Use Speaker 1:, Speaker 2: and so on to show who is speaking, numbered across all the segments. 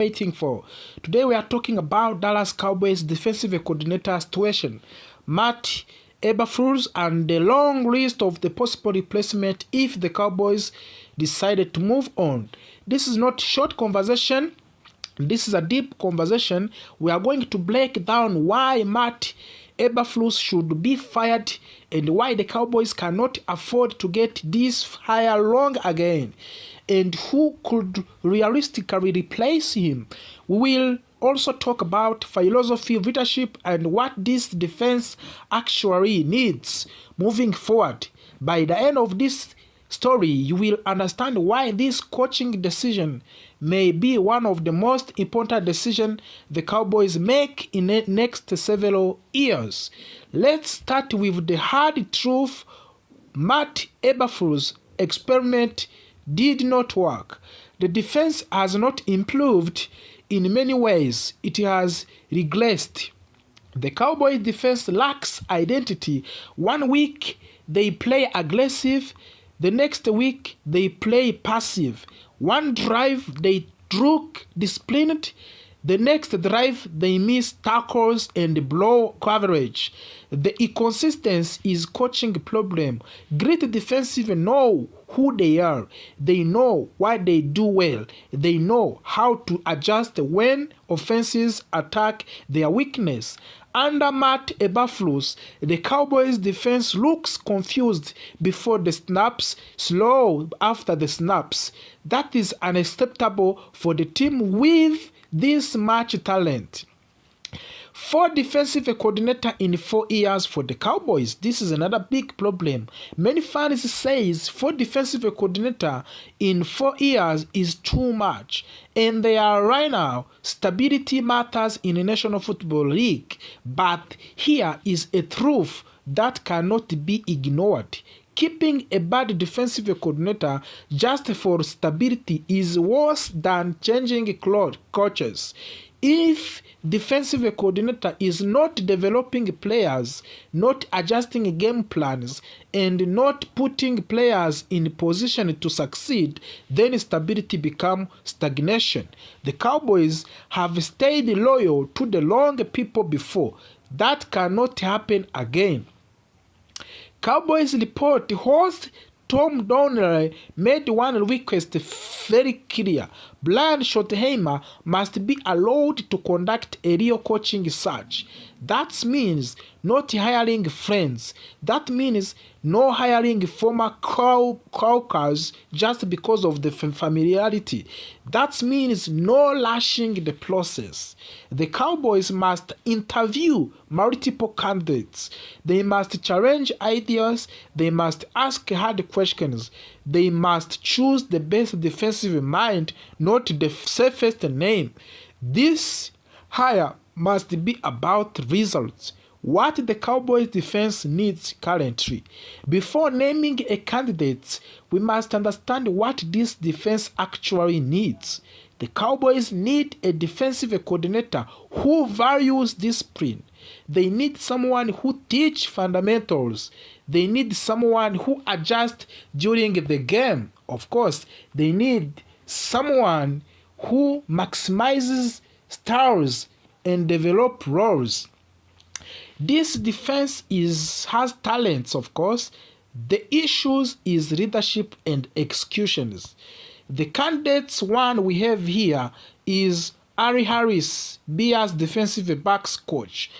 Speaker 1: waiting for. Today we are talking about Dallas Cowboys defensive coordinator situation, Matt Eberflus, and the long list of the possible replacement if the Cowboys decided to move on. This is not short conversation. This is a deep conversation. We are going to break down why Matt Eberflus should be fired and why the Cowboys cannot afford to get this hire wrong again, and who could realistically replace him. We will also talk about philosophy of leadership and what this defense actually needs moving forward. By the end of this story, you will understand why this coaching decision may be one of the most important decisions the Cowboys make in the next several years. Let's start with the hard truth. Matt Eberflus' experiment did not work. The defense has not improved. In many ways, it has regressed. The Cowboys defense lacks identity. One week they play aggressive, the next week they play passive. One drive they look disciplined, the next drive they miss tackles and blow coverage. The inconsistency is coaching problem. Great defensive know who they are. They know what they do well. They know how to adjust when offenses attack their weakness. Under Matt Eberflus, the Cowboys defense looks confused before the snaps, slow after the snaps. That is unacceptable for the team with this much talent. 4 defensive coordinator in 4 years for the Cowboys. This is another big problem. Many fans say 4 defensive coordinator in 4 years is too much. And they are right now, stability matters in the National Football League. But here is a truth that cannot be ignored. Keeping a bad defensive coordinator just for stability is worse than changing coaches. If defensive coordinator is not developing players, not adjusting game plans, and not putting players in position to succeed, then stability becomes stagnation. The Cowboys have stayed loyal to the wrong people before. That cannot happen again. Cowboys report host Tom Donnelly made one request very clear. Brian Schottenheimer must be allowed to conduct a real coaching search. That means not hiring friends. That means no hiring former coworkers just because of the familiarity. That means no rushing the process. The Cowboys must interview multiple candidates. They must challenge ideas. They must ask hard questions. They must choose the best defensive mind, not the safest name. This hire must be about results. What the Cowboys defense needs currently. Before naming a candidate, we must understand what this defense actually needs. The Cowboys need a defensive coordinator who values discipline. They need someone who teaches fundamentals. They need someone who adjusts during the game. Of course, they need someone who maximizes stars and develop roles. This defense has talents, of course. The issues is leadership and executions. The candidates one we have here is Ari Harris, Bears defensive backs coach.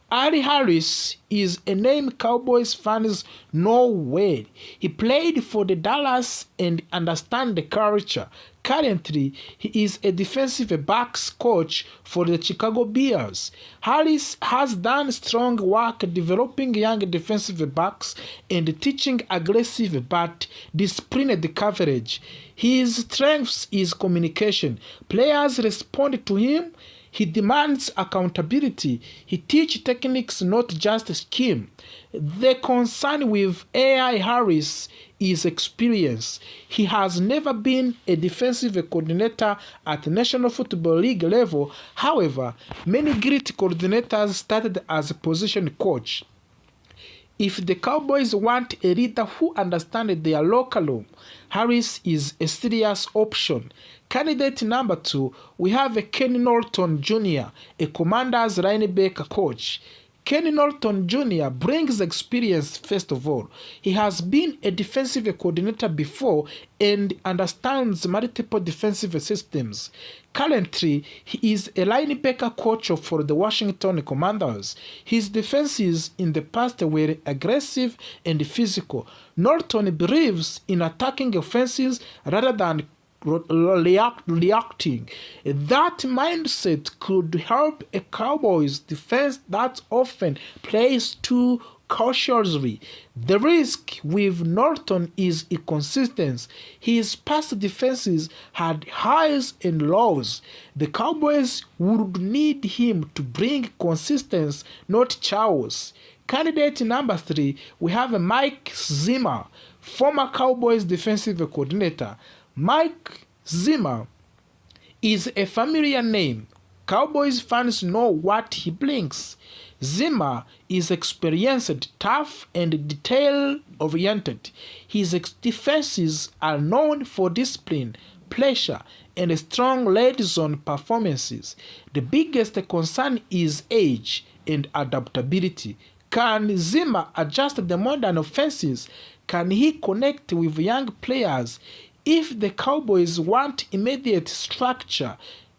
Speaker 1: Ari Harris is a name Cowboys fans know well. He played for the Dallas and understands the culture. Currently, he is a defensive backs coach for the Chicago Bears. Harris has done strong work developing young defensive backs and teaching aggressive but disciplined coverage. His strength is communication. Players respond to him. He demands accountability. He teaches techniques, not just scheme. The concern with AI Harris is experience. He has never been a defensive coordinator at the National Football League level. However, many great coordinators started as a position coach. If the Cowboys want a leader who understands their locker room, Harris is a serious option. Candidate number 2, we have Kenny Norton Jr., a Commanders linebacker coach. Kenny Norton Jr. brings experience first of all. He has been a defensive coordinator before and understands multiple defensive systems. Currently, he is a linebacker coach for the Washington Commanders. His defenses in the past were aggressive and physical. Norton believes in attacking offenses rather than reacting. That mindset could help a Cowboys defense that often plays too cautiously. The risk with Norton is inconsistency. His past defenses had highs and lows. The Cowboys would need him to bring consistency, not chaos. Candidate number 3, we have Mike Zimmer, former Cowboys defensive coordinator. Mike Zimmer is a familiar name. Cowboys fans know what he brings. Zimmer is experienced, tough, and detail-oriented. His defenses are known for discipline, pressure, and strong red zone performances. The biggest concern is age and adaptability. Can Zimmer adjust the modern offenses? Can he connect with young players? If the Cowboys want immediate structure,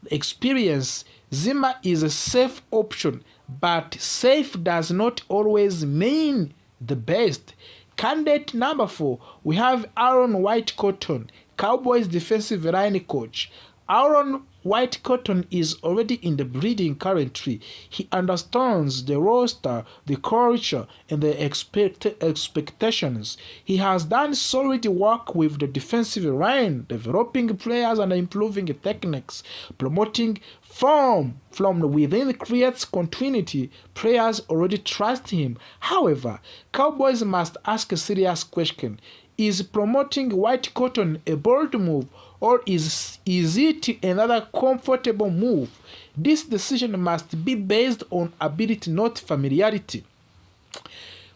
Speaker 1: experience, Zimmer is a safe option, but safe does not always mean the best. Candidate number 4, we have Aaron White-Cotton, Cowboys defensive line coach. Aaron White-Cotton is already in the building currently. He understands the roster, the culture, and the expectations. He has done solid work with the defensive line, developing players and improving techniques. Promoting from within creates continuity. Players already trust him. However, Cowboys must ask a serious question. Is promoting White-Cotton a bold move, or is it another comfortable move? This decision must be based on ability, not familiarity.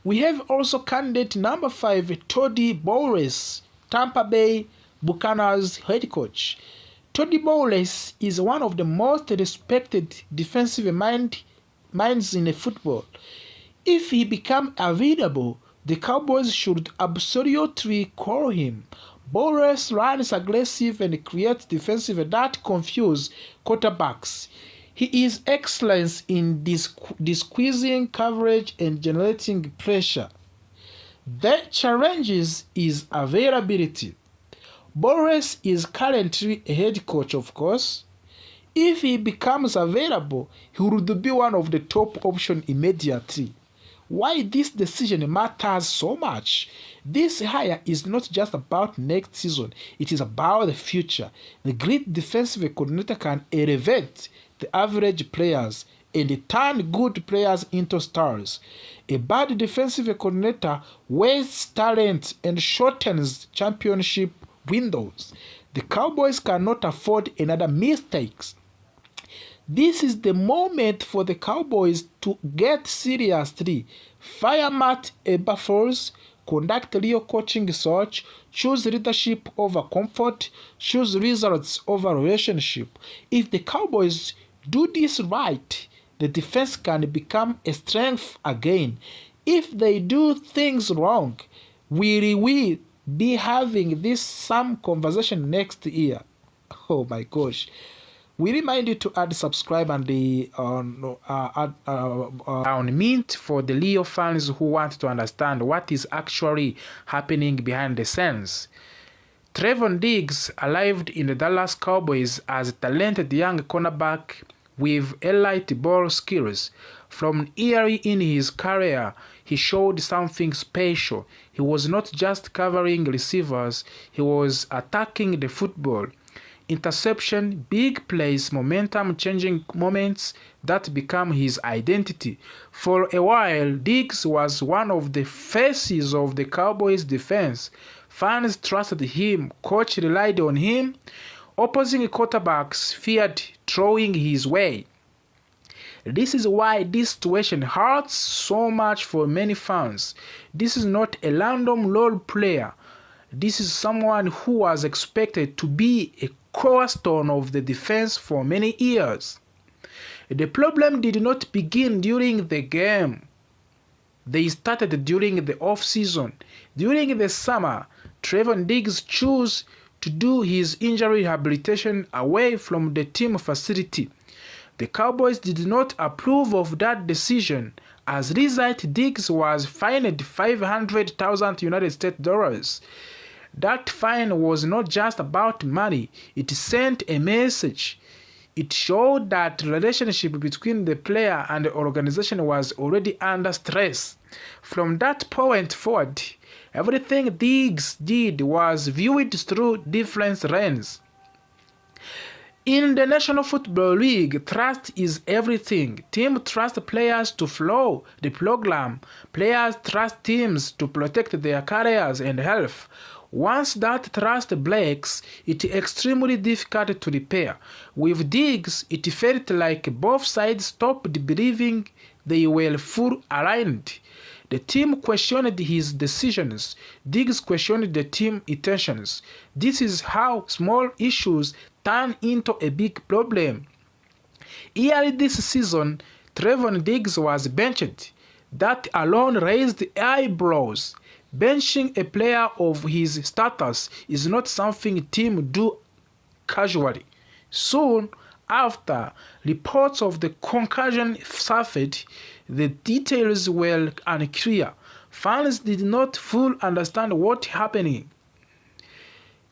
Speaker 1: We have also candidate number 5, Todd Bowles, Tampa Bay Buccaneers head coach. Todd Bowles is one of the most respected defensive minds in football. If he becomes available, the Cowboys should absolutely call him. Bowles runs aggressive and creates defensive that confuse quarterbacks. He is excellent in squeezing coverage and generating pressure. The challenges is availability. Bowles is currently a head coach, of course. If he becomes available, he would be one of the top options immediately. Why this decision matters so much? This hire is not just about next season, it is about the future. The great defensive coordinator can elevate the average players and turn good players into stars. A bad defensive coordinator wastes talent and shortens championship windows. The Cowboys cannot afford another mistakes. This is the moment for the Cowboys to get seriously. Fire Matt Eberflus, conduct real coaching search, choose leadership over comfort, choose results over relationship. If the Cowboys do this right, the defense can become a strength again. If they do things wrong, will we be having this some conversation next year? Oh my gosh. We remind you to add subscribe and the on Mint for the Leo fans who want to understand what is actually happening behind the scenes. Trevon Diggs arrived in the Dallas Cowboys as a talented young cornerback with elite ball skills. From early in his career, he showed something special. He was not just covering receivers, he was attacking the football. Interception, big plays, momentum-changing moments that become his identity. For a while, Diggs was one of the faces of the Cowboys' defense. Fans trusted him, coach relied on him, opposing quarterbacks feared throwing his way. This is why this situation hurts so much for many fans. This is not a random role player. This is someone who was expected to be a cornerstone of the defense for many years. The problem did not begin during the game. They started during the off-season. During the summer, Trevon Diggs chose to do his injury rehabilitation away from the team facility. The Cowboys did not approve of that decision. As a result, Diggs was fined $500,000 United States dollars. That fine was not just about money. It sent a message. It showed that the relationship between the player and the organization was already under stress. From that point forward, everything Diggs did was viewed through different lenses. In the National Football League, trust is everything. Teams trust players to follow the program. Players trust teams to protect their careers and health. Once that trust breaks, it's extremely difficult to repair. With Diggs, it felt like both sides stopped believing they were fully aligned. The team questioned his decisions. Diggs questioned the team's intentions. This is how small issues turn into a big problem. Early this season, Trevon Diggs was benched. That alone raised eyebrows. Benching a player of his status is not something teams do casually. Soon after, reports of the concussion surfaced. The details were unclear. Fans did not fully understand what happened.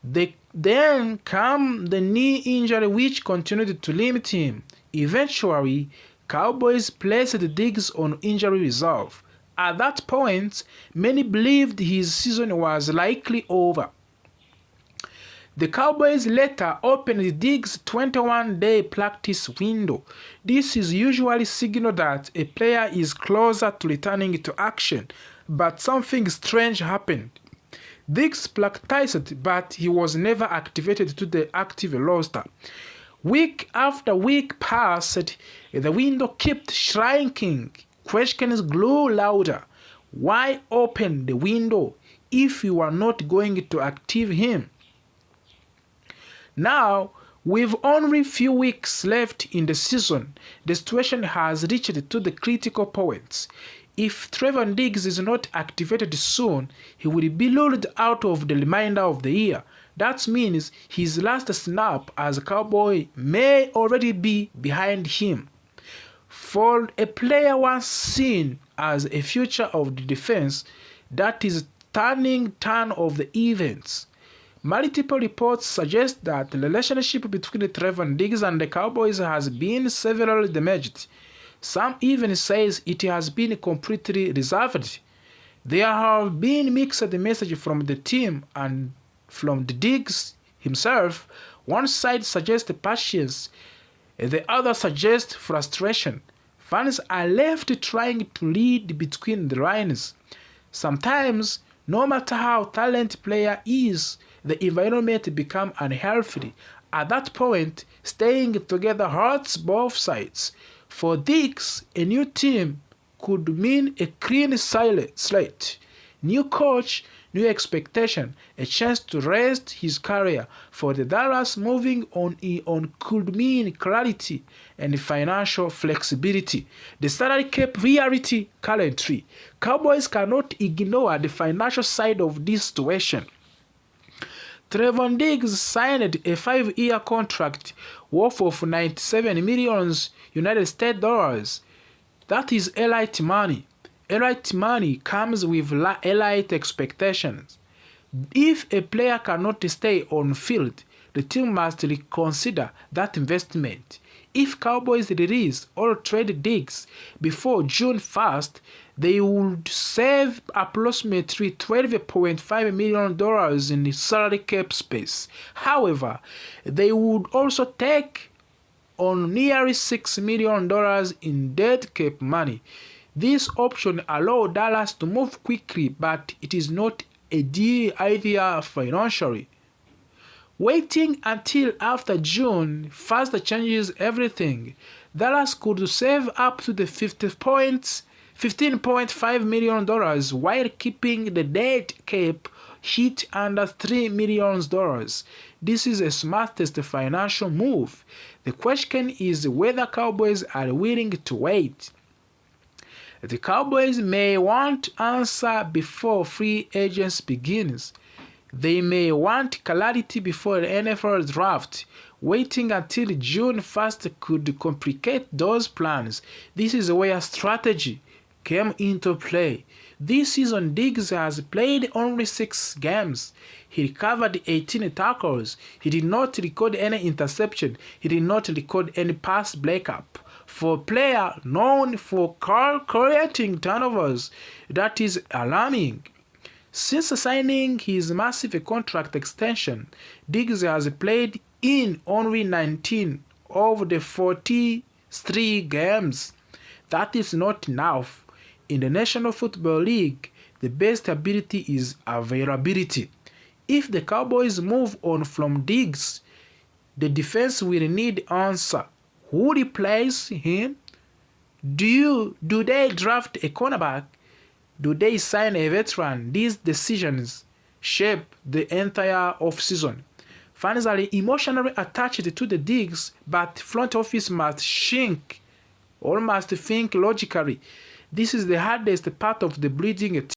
Speaker 1: Then came the knee injury which continued to limit him. Eventually, Cowboys placed Diggs on injury reserve. At that point, many believed his season was likely over. The Cowboys later opened Diggs' 21-day practice window. This is usually a signal that a player is closer to returning to action, but something strange happened. Diggs practiced, but he was never activated to the active roster. Week after week passed, the window kept shrinking. Questions grew louder. Why open the window if you are not going to activate him? Now, with only few weeks left in the season, the situation has reached to the critical point. If Trevon Diggs is not activated soon, he will be ruled out of the remainder of the year. That means his last snap as a Cowboy may already be behind him. For a player once seen as a future of the defense, that is turn of the events. Multiple reports suggest that the relationship between Trevon Diggs and the Cowboys has been severely damaged. Some even says it has been completely resolved. There have been mixed messages from the team and from the Diggs himself. One side suggests patience, the other suggests frustration. Fans are left trying to read between the lines. Sometimes, no matter how talented a player is, the environment becomes unhealthy. At that point, staying together hurts both sides. For Diggs, a new team could mean a clean slate. New coach, new expectation, a chance to rest his career. For the Dallas, moving on could mean clarity and financial flexibility. The salary cap reality currently. Cowboys cannot ignore the financial side of this situation. Trevon Diggs signed a 5-year contract worth of $97 million United States dollars. That is elite money. Elite money comes with elite expectations. If a player cannot stay on field, the team must reconsider that investment. If Cowboys release or trade Diggs before June 1st, they would save approximately $12.5 million in salary cap space. However, they would also take on nearly $6 million in dead cap money. This option allows Dallas to move quickly, but it is not a deal idea financially. Waiting until after June 1st changes everything. Dallas could save up to the $15.5 million while keeping the dead cap hit under $3 million. This is the smartest financial move. The question is whether Cowboys are willing to wait. The Cowboys may want answer before free agency begins. They may want clarity before the NFL draft. Waiting until June 1st could complicate those plans. This is where strategy came into play. This season, Diggs has played only 6 games. He recovered 18 tackles. He did not record any interception. He did not record any pass breakup. For a player known for creating turnovers, that is alarming. Since signing his massive contract extension, Diggs has played in only 19 of the 43 games. That is not enough. In the National Football League, the best ability is availability. If the Cowboys move on from Diggs, the defense will need answer. Who replaces him? Do they draft a cornerback? Do they sign a veteran? These decisions shape the entire offseason. Fans are emotionally attached to the Diggs, but front office must think logically. This is the hardest part of the building a team.